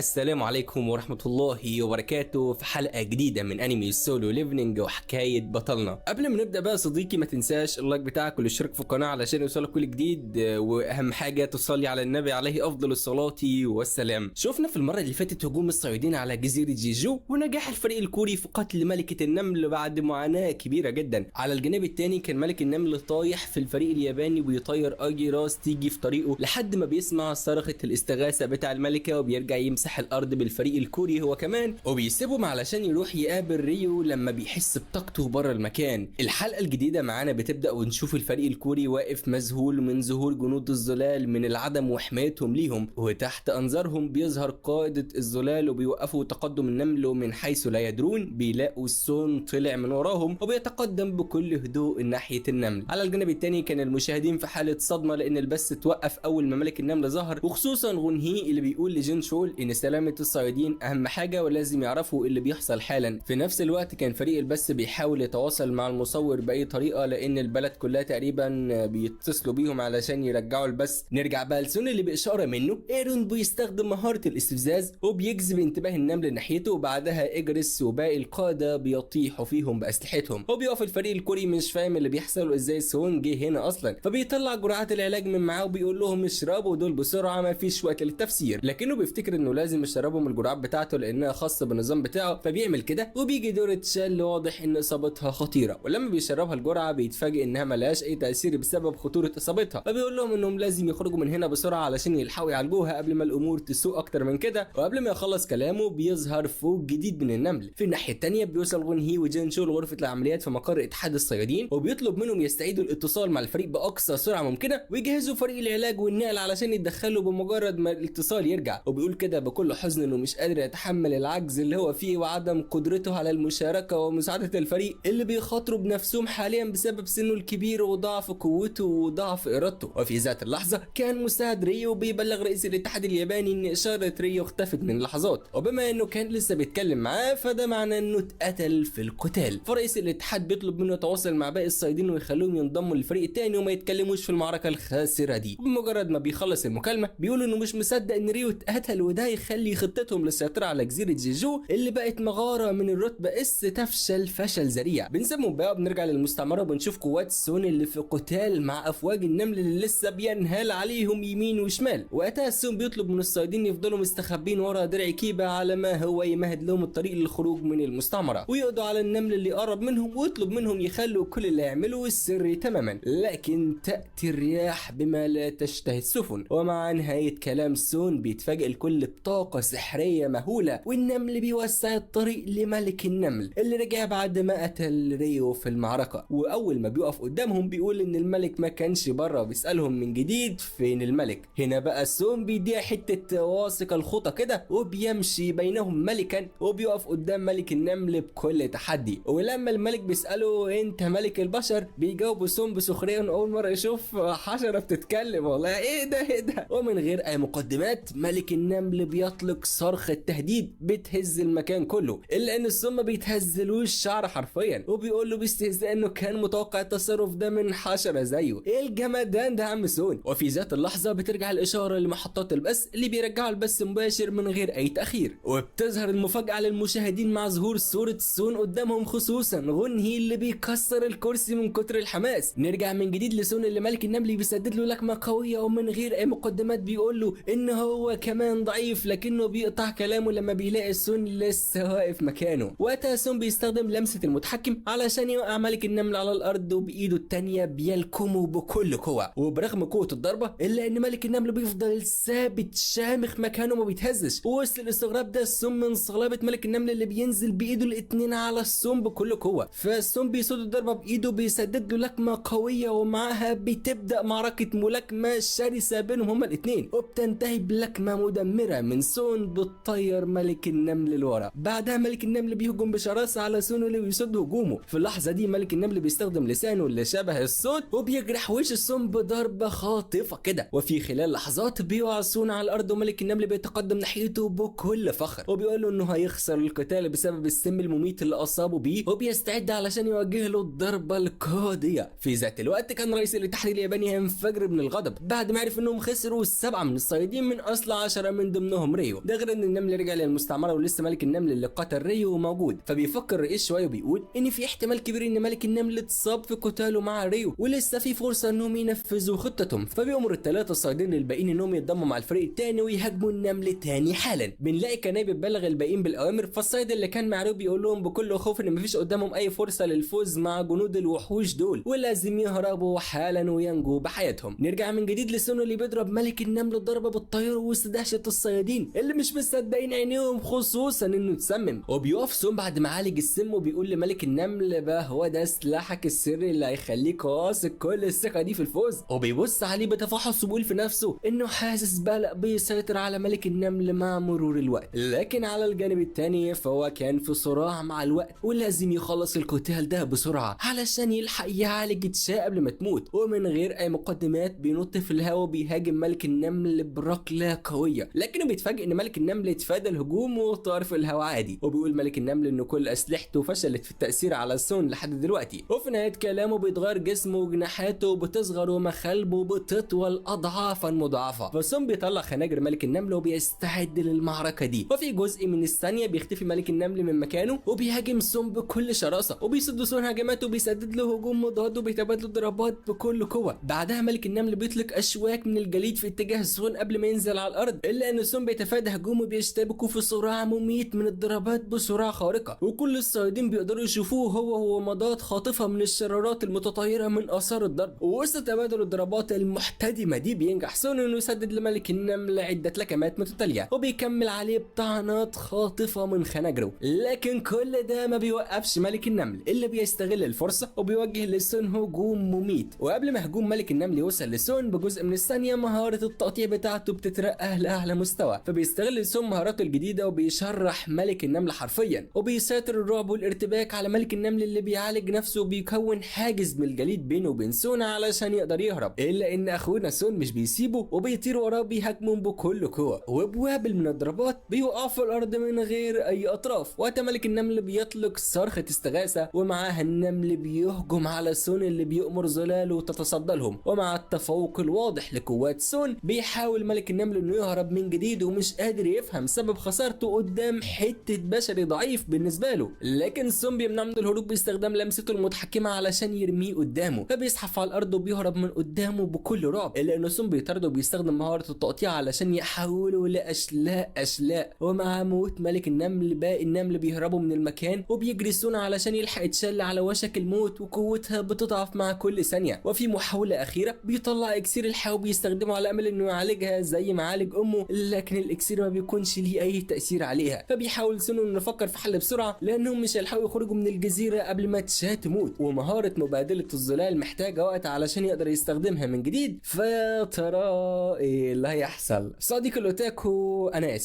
السلام عليكم ورحمة الله وبركاته في حلقة جديدة من انمي سولو ليفنينج وحكاية بطلنا. قبل ما نبدأ بقى صديقي ما تنساش اللايك بتاعك والاشتراك في القناة علشان يوصلك كل جديد، واهم حاجة تصلي على النبي عليه افضل الصلاة والسلام. شفنا في المرة اللي فاتت هجوم الصيادين على جزيرة جيجو ونجاح الفريق الكوري في قتل ملكة النمل بعد معاناة كبيرة جدا. على الجانب التاني كان ملك النمل طايح في الفريق الياباني ويطير اي راس تيجي في طريقه لحد ما بيسمع صرخة الاستغاثة بتاع الملكة وبيرجع يمسح الارض بالفريق الكوري هو كمان، وبيسيبهم علشان يروح يقابل ريو لما بيحس بطاقته بره المكان. الحلقه الجديده معانا بتبدا ونشوف الفريق الكوري واقف مذهول من ظهور جنود الظلال من العدم وحمايتهم ليهم، وتحت انظارهم بيظهر قاده الظلال وبيوقفوا تقدم النمل، ومن حيث لا يدرون بيلاقوا السون طلع من وراهم وبيتقدم بكل هدوء ناحيه النمل. على الجانب الثاني كان المشاهدين في حاله صدمه لان البث توقف اول ما ملك النمل ظهر، وخصوصا غونهي اللي بيقول لجين شول ان سلامه الصيادين اهم حاجه ولازم يعرفوا اللي بيحصل حالا. في نفس الوقت كان فريق البث بيحاول يتواصل مع المصور باي طريقه لان البلد كلها تقريبا بيتصلوا بيهم علشان يرجعوا البث. نرجع بقى لسون اللي باشاره منه ايرون بيستخدم مهاره الاستفزاز وبيجذب انتباه النمل ناحيته، وبعدها اجريس وباقي القاده بيطيحوا فيهم باسلحتهم. وبيقف الفريق الكوري مش فاهم اللي بيحصل وازاي سون جه هنا اصلا، فبيطلع جرعات العلاج من معاه وبيقول لهم اشربوا دول بسرعه ما فيش وقت للتفسير، لكنه بيفتكر انه لازم يشربوا من الجرعات بتاعته لانها خاصه بالنظام بتاعه، فبيعمل كده وبيجي دور تشال واضح ان اصابتها خطيره، ولما بيشربها الجرعه بيتفاجئ انها ملهاش اي تاثير بسبب خطوره اصابتها، فبيقول لهم انهم لازم يخرجوا من هنا بسرعه علشان يلحقوا يعالجوها قبل ما الامور تسوء اكتر من كده. وقبل ما يخلص كلامه بيظهر فوق جديد من النمل. في الناحيه الثانيه بيوصل غونهي وجين شو لغرفه العمليات في مقر اتحاد الصيادين وبيطلب منهم يستعيدوا الاتصال مع الفريق باقصى سرعه ممكنه ويجهزوا فريق العلاج والنقل علشان يتدخلوا بمجرد ما الاتصال يرجع، وبيقول كده بكل حزن انه مش قادر يتحمل العجز اللي هو فيه وعدم قدرته على المشاركه ومساعده الفريق اللي بيخاطروا بنفسهم حاليا بسبب سنه الكبير وضعف قوته وضعف ارادته. وفي ذات اللحظه كان مساعد ريو بيبلغ رئيس الاتحاد الياباني ان اشاره ريو اختفت من لحظات، وبما انه كان لسه بيتكلم معاه فده معناه انه اتقتل في القتال. فرئيس الاتحاد بيطلب منه يتواصل مع باقي الصيادين ويخلوهم ينضموا للفريق الثاني وما يتكلموش في المعركه الخاسره دي. وبمجرد ما بيخلص المكالمه بيقول انه مش مصدق ان ريو اتقتل، وده يخلي خطتهم للسيطره على جزيره جيجو اللي بقت مغاره من الرتبه اس تفشل فشل ذريع. بنسيبهم بقى وبنرجع للمستعمره وبنشوف قوات سون اللي في قتال مع افواج النمل اللي لسه بينهال عليهم يمين وشمال. وقتها سون بيطلب من الصيادين يفضلوا مستخبين ورا درع كيبا على ما هو يمهد لهم الطريق للخروج من المستعمره، ويقضوا على النمل اللي قرب منهم ويطلب منهم يخلوا كل اللي يعملوه السري تماما. لكن تاتي الرياح بما لا تشتهي السفن، ومع نهايه كلام سون بيتفاجئ الكل بطاقه سحريه مهوله والنمل بيوسع الطريق لملك النمل اللي رجع بعد ما قتل ريو في المعركه. واول ما بيقف قدامهم بيقول ان الملك ما كانش بره وبيسالهم من جديد فين الملك. هنا بقى سون بيديها حته واثق الخطى كده وبيمشي بينهم ملكا وبيقف قدام ملك النمل بكل تحدي، ولما الملك بيساله انت ملك البشر بيجاوبوا سون بسخريه انه اول مره يشوف حشره بتتكلم. والله ايه ده. ومن غير اي مقدمات ملك النمل بيطلق صرخه تهديد بتهز المكان كله، الا ان السون ما بيتهزلوش شعر حرفيا، وبيقول له باستهزاء انه كان متوقع التصرف ده من حشره زيه. ايه الجمدان ده يا عم سون. وفي ذات اللحظه بترجع الاشاره لمحطات البث اللي بيرجعوا البث مباشر من غير اي تاخير، وبتظهر المفاجاه للمشاهدين مع ظهور صوره سون قدامهم، خصوصا غونهي اللي بيكسر الكرسي من كتر الحماس. نرجع من جديد لسون اللي ملك النمل بيسدد له لكمه قويه ومن غير اي مقدمات بيقول له ان هو كمان ضعيف، لكنه بيقطع كلامه لما بيلاقي سون لسه واقف مكانه. وقتها سون بيستخدم لمسه المتحكم علشان يوقع ملك النمل على الارض وبايده الثانيه بيلكمه بكل قوه، وبرغم قوه الضربه الا ان ملك النمل بيفضل ثابت شامخ مكانه ما بيتهزش. ووسط الاستغراب ده السون من صلابه ملك النمل اللي بينزل بايده الاثنين على السون بكل قوه، فالسون بيصد الضربه بايده بيسدد له لكمه قويه ومعاها بتبدا معركه ملاكمه شرسه بينهم هما الاثنين، وبتنتهي بلكمه مدمره من سون بتطير ملك النمل لورا. بعدها ملك النمل بيهجم بشراسه على سون اللي بيصد هجومه. في اللحظه دي ملك النمل بيستخدم لسانه اللي شبه الصوت وبيجرح وش السون بضربه خاطفه كده، وفي خلال لحظات بيقع سون على الارض وملك النمل بيتقدم ناحيته بكل فخر وبيقول له انه هيخسر القتال بسبب السم المميت اللي اصابه بيه وبيستعد علشان يوجه له الضربه القاضيه. في ذات الوقت كان رئيس الاتحاد الياباني هينفجر من الغضب بعد ما عرف انهم خسروا 7 من الصيادين من اصل 10 من ضمنهم منهم ريو. ده غير ان النمل رجع للمستعمره ولسه ملك النمل اللي قتل ريو موجود. فبيفكر الرئيس شويه وبيقول ان في احتمال كبير ان ملك النمل اتصاب في قتاله مع ريو ولسه في فرصه انهم ينفذوا خطتهم. فبيأمر الثلاثه الصيادين الباقيين انهم يتضموا مع الفريق الثاني ويهاجموا النمل تاني حالا. بنلاقي كناي بتبلغ الباقيين بالاوامر، فالصياد اللي كان مع ريو بيقول لهم بكل خوف ان مفيش قدامهم اي فرصه للفوز مع جنود الوحوش دول ولازم يهربوا حالا وينجوا بحياتهم. نرجع من جديد لسونو اللي بيضرب ملك النمل ضربه بالطياره وسط دهشه الصيادين اللي مش مصدقين عينيهم، خصوصا انه اتسمم. وبيقف سون بعد ما عالج السم وبيقول لملك النمل بقى هو ده سلاحك السري اللي هيخليك واثق كل الثقه دي في الفوز. وبيبص عليه بتفحص وبيقول في نفسه انه حاسس بقلق بيسيطر على ملك النمل مع مرور الوقت. لكن على الجانب التاني فهو كان في صراع مع الوقت ولازم يخلص القتال ده بسرعه علشان يلحق يعالج تشا قبل ما تموت. ومن غير اي مقدمات بينط في الهواء وبيهاجم ملك النمل بركله قويه، لكنه بيتفاجئ ان ملك النمل اتفادى الهجوم وطار في الهواء عادي. وبيقول ملك النمل ان كل اسلحته فشلت في التاثير على سون لحد دلوقتي. وفي نهايه كلامه بيتغير جسمه وجناحاته بتصغر ومخالبه بتطول اضعافا مضاعفه. فسون بيطلع خناجر ملك النمل وبيستعد للمعركه دي. وفي جزء من الثانيه بيختفي ملك النمل من مكانه وبيهاجم سون بكل شراسه وبيصد سون هجماته وبيسدد له هجوم مضاد وبيتبادلوا ضربات بكل قوه. بعدها ملك النمل بيطلق اشواك من الجليد في اتجاه سون قبل ما ينزل على الارض، الا ان سون بيتفادى هجومه وبيشتبكوا في صراع مميت من الضربات بسرعه خارقه. وكل الصيادين بيقدروا يشوفوه هو ومضاد خاطفه من الشرارات المتطايره من اثار الضرب. ووسط تبادل الضربات المحتدمه دي بينجح سون انه يسدد لملك النمل عده لكمات متتاليه وبيكمل عليه بطعنات خاطفه من خناجره. لكن كل ده ما بيوقفش ملك النمل اللي بيستغل الفرصه وبيوجه لسون هجوم مميت. وقبل ما هجوم ملك النمل يوصل لسون بجزء من الثانيه مهاره التقطيع بتاعته بتترقى لاعلى مستوى، فبيستغل سون مهاراته الجديده وبيشرح ملك النمل حرفيا وبيسيطر الرعب والارتباك على ملك النمل اللي بيعالج نفسه وبيكون حاجز من الجليد بينه وبين سون علشان يقدر يهرب. الا ان اخونا سون مش بيسيبه وبيطير وراه بيهاجمه بكل قوه وبوابل من الضربات بيوقع في الارض من غير اي اطراف. وقت ملك النمل بيطلق صرخه استغاثه ومعاها النمل بيهجم على سون اللي بيأمر ظلاله تتصدى لهم. ومع التفوق الواضح لقوات سون بيحاول ملك النمل انه يهرب من جديد ومش قادر يفهم سبب خسارته قدام حته بشري ضعيف بالنسبه له. لكن سون بيمنعه من الهروب باستخدام لمسته المتحكمه علشان يرميه قدامه، فبيزحف على الارض وبيهرب من قدامه بكل رعب. الا ان سون بيطرده وبيستخدم مهاره التقطيع علشان يحوله لاشلاء. ومع موت ملك النمل باقي النمل بيهربوا من المكان وبيجري سون علشان يلحق تشال على وشك الموت وقوتها بتضعف مع كل ثانيه. وفي محاوله اخيره بيطلع اكسير الحياه وبيستخدمه على امل انه يعالجها زي ما عالج امه، لكن الاكسير ما بيكونش ليه اي تاثير عليها. فبيحاول سون انه يفكر في حل بسرعه لانهم مش هيلحقوا يخرجوا من الجزيره قبل ما تشا تموت. ومهاره مبادله الظلال محتاجه وقت علشان يقدر يستخدمها من جديد. فيا ترى ايه اللي هيحصل؟ صديقي الاوتاكو انا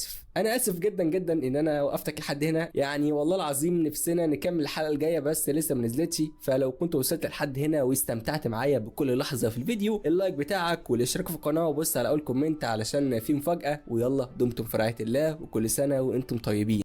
اسف جدا جدا ان انا وقفتك لحد هنا. يعني والله العظيم نفسنا نكمل الحلقه الجايه بس لسه ما نزلتش. فلو كنت وصلت لحد هنا واستمتعت معايا بكل لحظه في الفيديو، اللايك بتاعك والاشتراك في القناه وبص على اول كومنت علشان في مفاجاه. ويلا دمتم في رعايه الله وكل سنه وانتم طيبين.